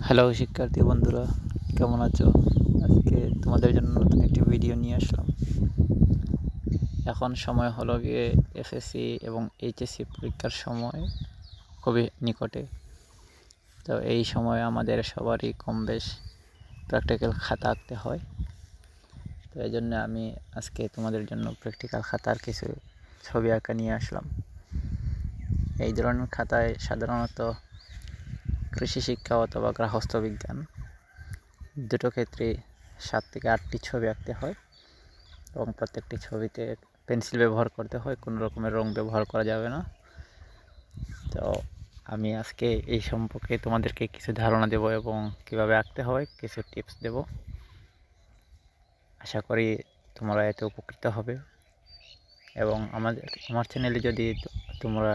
Hello শিক্ষার্থী বন্ধুরা, কেমন আছো? আজকে তোমাদের জন্য নতুন একটি ভিডিও নিয়ে আসলাম। এখন সময় হলো গিয়ে এসএসসি এবং এইচএসসি পরীক্ষার সময় খুবই নিকটে। তো এই সময় আমাদের সবারই কম বেশ প্র্যাকটিক্যাল খাতা আঁকতে হয়। তো এই জন্য আমি আজকে তোমাদের জন্য প্র্যাকটিক্যাল খাতার কিছু ছবি আঁকা নিয়ে আসলাম। এই ধরনের খাতায় সাধারণত কৃষি শিক্ষা অথবা গৃহস্থ বিজ্ঞান দুটো ক্ষেত্রে 7 থেকে 8টি ছবি আঁকতে হয় এবং প্রত্যেকটি ছবিতে পেন্সিল ব্যবহার করতে হয়, কোনো রকমের রং ব্যবহার করা যাবে না। তো আমি আজকে এই সম্পর্কে তোমাদেরকে কিছু ধারণা দেব এবং কীভাবে আঁকতে হয় কিছু টিপস দেব। আশা করি তোমরা এতে উপকৃত হবে এবং আমার চ্যানেলে যদি তোমরা